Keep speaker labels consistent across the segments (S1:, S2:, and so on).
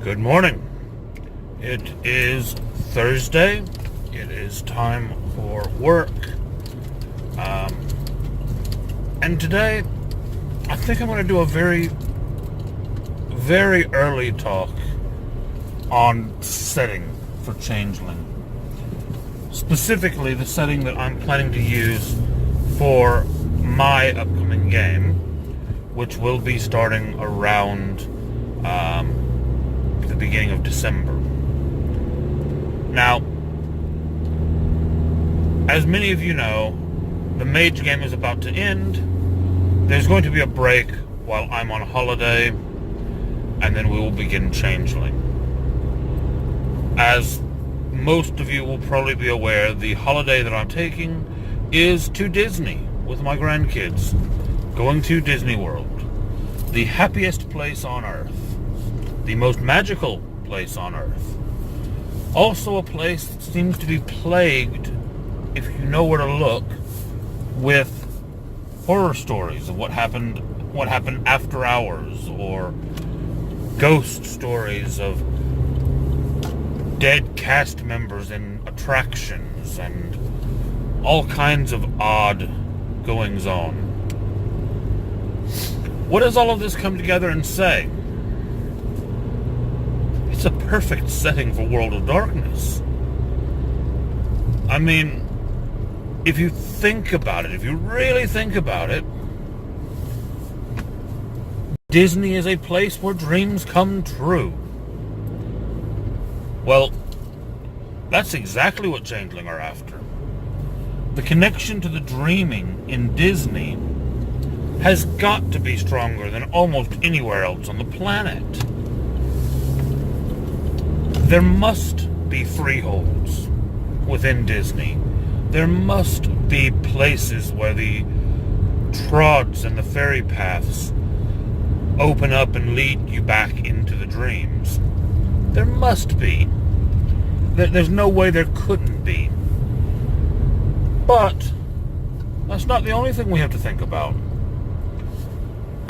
S1: Good morning. It is Thursday. It is time for work. And today, I think I'm going to do a very, very early talk on setting for Changeling. Specifically, the setting that I'm planning to use for my upcoming game, which will be starting around the beginning of December. Now, as many of you know, the Mage game is about to end. There's going to be a break while I'm on holiday, and then we will begin Changeling. As most of you will probably be aware, the holiday that I'm taking is to Disney with my grandkids. Going to Disney World, the happiest place on earth, the most magical place on earth. Also a place that seems to be plagued, if you know where to look, with horror stories of what happened after hours, or ghost stories of dead cast members in attractions, and all kinds of odd goings on. What does all of this come together and say? It's a perfect setting for World of Darkness. I mean, if you think about it, if you really think about it, Disney is a place where dreams come true. Well, that's exactly what Changeling are after. The connection to the dreaming in Disney has got to be stronger than almost anywhere else on the planet. There must be freeholds within Disney. There must be places where the trods and the fairy paths open up and lead you back into the dreams. There must be. There's no way there couldn't be. But that's not the only thing we have to think about.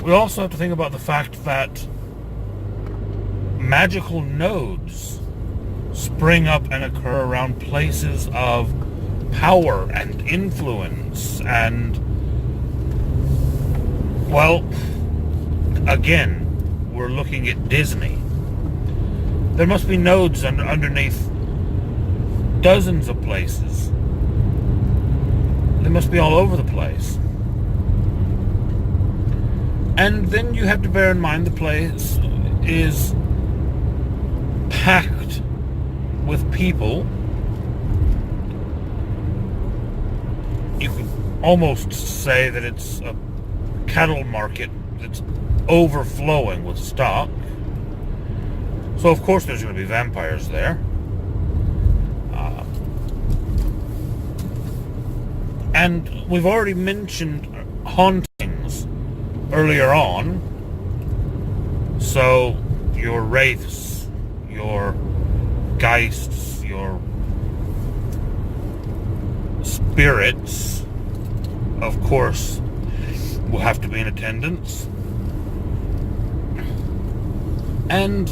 S1: We also have to think about the fact that magical nodes spring up and occur around places of power and influence, and, well, again, we're looking at Disney. There must be nodes underneath dozens of places. They must be all over the place. And then you have to bear in mind the place is packed with people. You could almost say that it's a cattle market that's overflowing with stock. So of course there's going to be vampires there. And we've already mentioned hauntings earlier on. So your wraiths, your geists, your spirits, of course, will have to be in attendance. And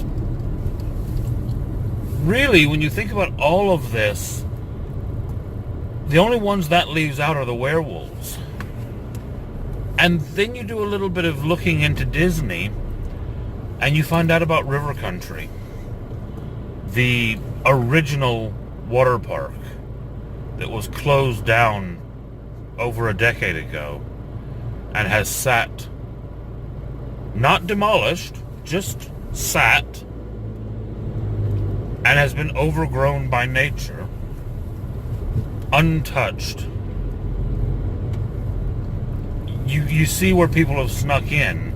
S1: really, when you think about all of this, the only ones that leaves out are the werewolves. And then you do a little bit of looking into Disney, and you find out about River Country, the original water park that was closed down over a decade ago and has sat, not demolished, just sat, and has been overgrown by nature, untouched. You see where people have snuck in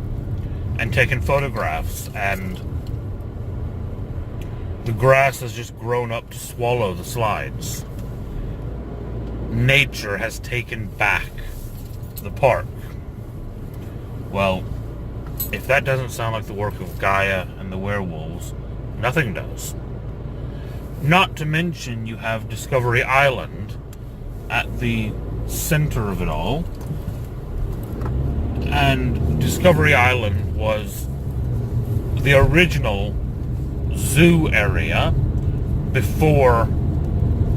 S1: and taken photographs, and the grass has just grown up to swallow the slides. Nature has taken back the park. Well, if that doesn't sound like the work of Gaia and the werewolves, nothing does. Not to mention you have Discovery Island at the center of it all. And Discovery Island was the original zoo area before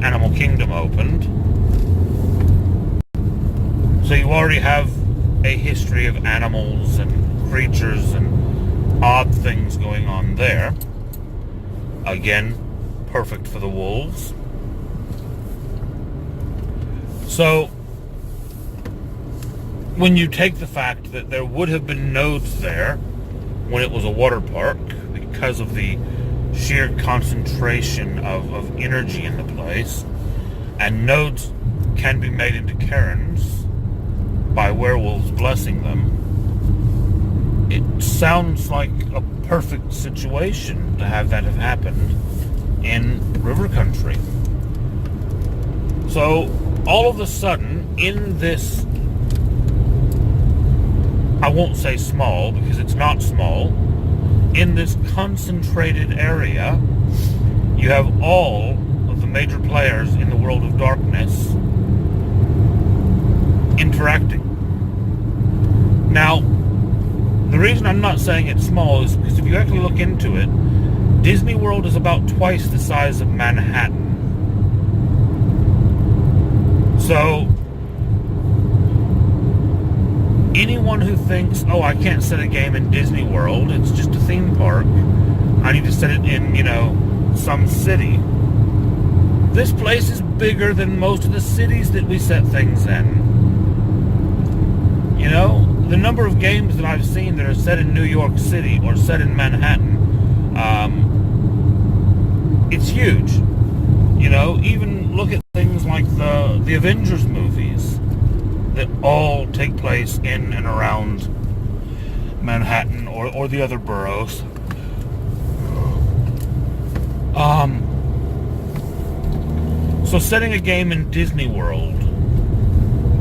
S1: Animal Kingdom opened. So you already have a history of animals and creatures and odd things going on there. Again, perfect for the wolves. So, when you take the fact that there would have been nodes there when it was a water park because of the sheer concentration of energy in the place, and nodes can be made into cairns by werewolves blessing them, it sounds like a perfect situation to have that have happened in River Country. So, all of a sudden, in this, I won't say small, because it's not small, in this concentrated area, you have all of the major players in the world of darkness interacting. Now, the reason I'm not saying it's small is because if you actually look into it, Disney World is about twice the size of Manhattan. So, anyone who thinks, oh, I can't set a game in Disney World, it's just a theme park, I need to set it in, some city. This place is bigger than most of the cities that we set things in. The number of games that I've seen that are set in New York City or set in Manhattan, it's huge. Even look at things like the Avengers movies that all take place in and around Manhattan or the other boroughs. So setting a game in Disney World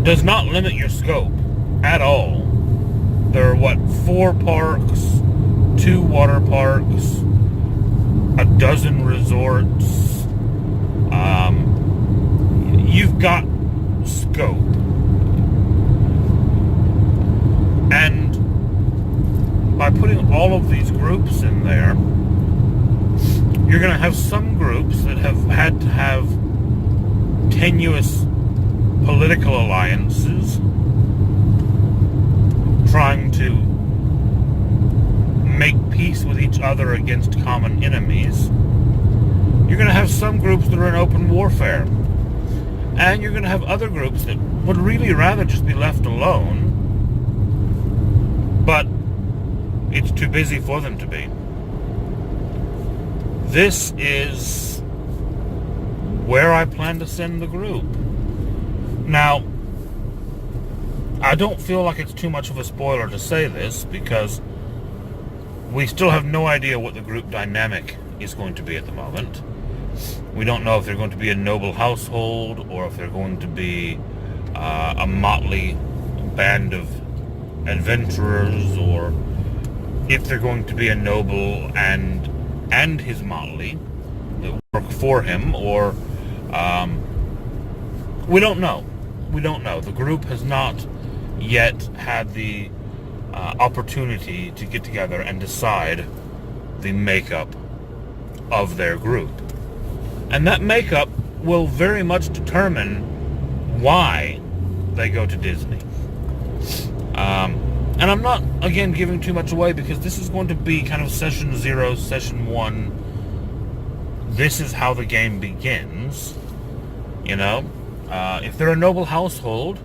S1: does not limit your scope at all. There are, 4 parks, 2 water parks, a dozen resorts. You've got scope. And by putting all of these groups in there, you're going to have some groups that have had to have tenuous political alliances trying to make peace with each other against common enemies. You're going to have some groups that are in open warfare. And you're going to have other groups that would really rather just be left alone, but it's too busy for them to be. This is where I plan to send the group. Now, I don't feel like it's too much of a spoiler to say this, because we still have no idea what the group dynamic is going to be at the moment. We don't know if they're going to be a noble household, or if they're going to be a motley band of adventurers, or if they're going to be a noble and his motley that work for him, or we don't know. We don't know. The group has not yet had the opportunity to get together and decide the makeup of their group. And that makeup will very much determine why they go to Disney. And I'm not, again, giving too much away, because this is going to be kind of session 0, session 1. This is how the game begins. If they're a noble household,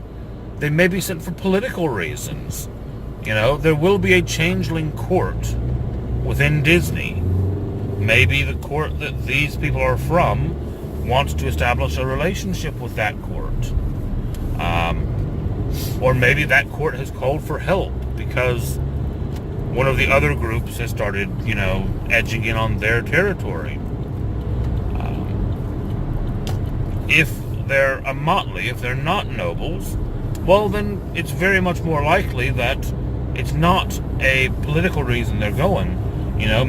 S1: they may be sent for political reasons. There will be a changeling court within Disney. Maybe the court that these people are from wants to establish a relationship with that court. Or maybe that court has called for help because one of the other groups has started, edging in on their territory. If they're a motley, if they're not nobles, well, then it's very much more likely that it's not a political reason they're going.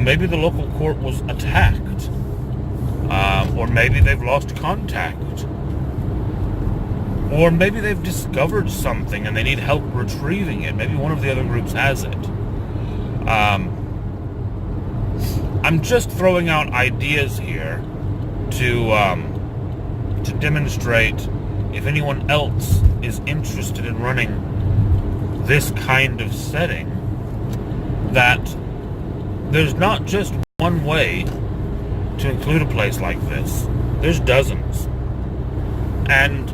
S1: Maybe the local court was attacked. Or maybe they've lost contact. Or maybe they've discovered something and they need help retrieving it. Maybe one of the other groups has it. I'm just throwing out ideas here to demonstrate if anyone else is interested in running this kind of setting, that there's not just one way to include a place like this. There's dozens. And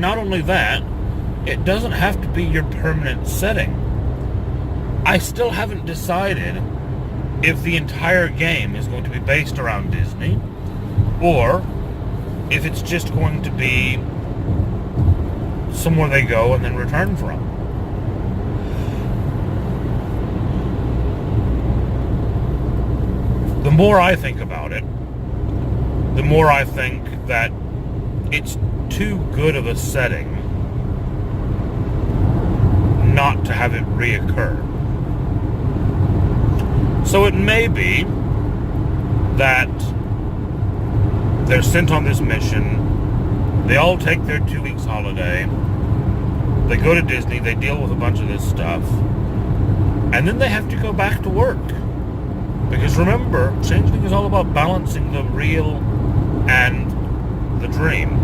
S1: not only that, it doesn't have to be your permanent setting. I still haven't decided if the entire game is going to be based around Disney, or if it's just going to be somewhere they go and then return from. The more I think about it, the more I think that it's too good of a setting not to have it reoccur. So it may be that they're sent on this mission, they all take their 2 weeks holiday, they go to Disney, they deal with a bunch of this stuff, and then they have to go back to work. Because remember, Changeling is all about balancing the real and the dream.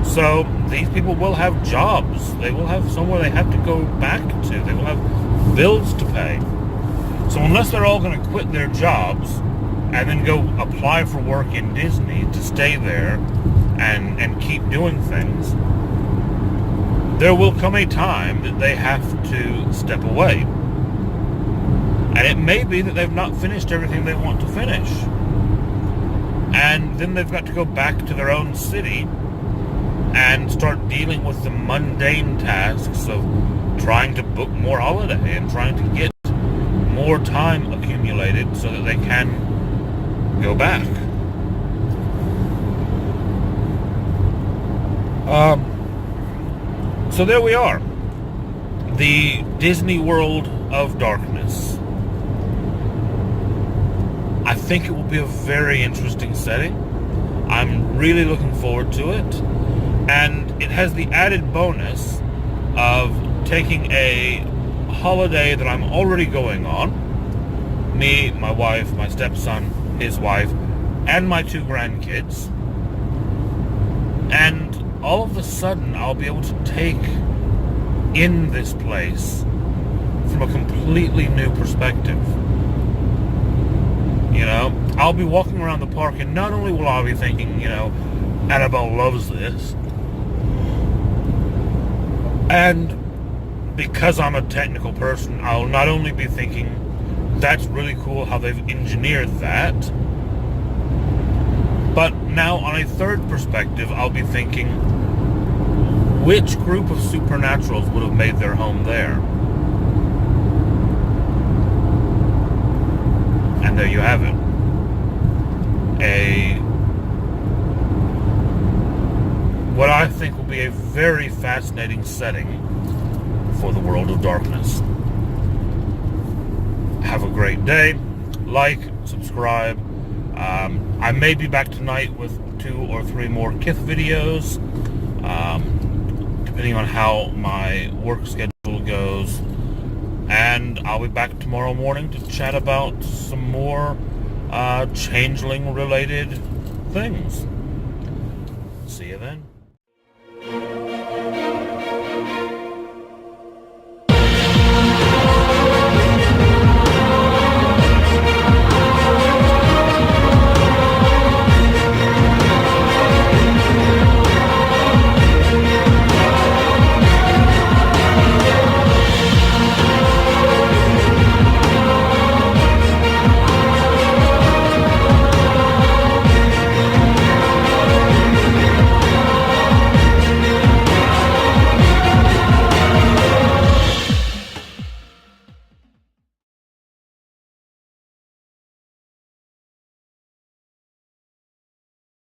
S1: So these people will have jobs. They will have somewhere they have to go back to. They will have bills to pay. So unless they're all going to quit their jobs and then go apply for work in Disney to stay there and keep doing things, there will come a time that they have to step away. And it may be that they've not finished everything they want to finish. And then they've got to go back to their own city and start dealing with the mundane tasks of trying to book more holiday and trying to get more time accumulated so that they can go back. So there we are. The Disney World of Darkness. I think it will be a very interesting setting. I'm really looking forward to it. And it has the added bonus of taking a holiday that I'm already going on. Me, my wife, my stepson, his wife, and my 2 grandkids. And all of a sudden, I'll be able to take in this place from a completely new perspective. You know, I'll be walking around the park, and not only will I be thinking, you know, Annabelle loves this, and because I'm a technical person, I'll not only be thinking, that's really cool how they've engineered that, but now on a third perspective, I'll be thinking, which group of supernaturals would have made their home there? And there you have it. What I think will be a very fascinating setting for the world of darkness. Have a great day. Like, subscribe. I may be back tonight with 2 or 3 more Kith videos, depending on how my work schedule goes. And I'll be back tomorrow morning to chat about some more Changeling-related things. See you then.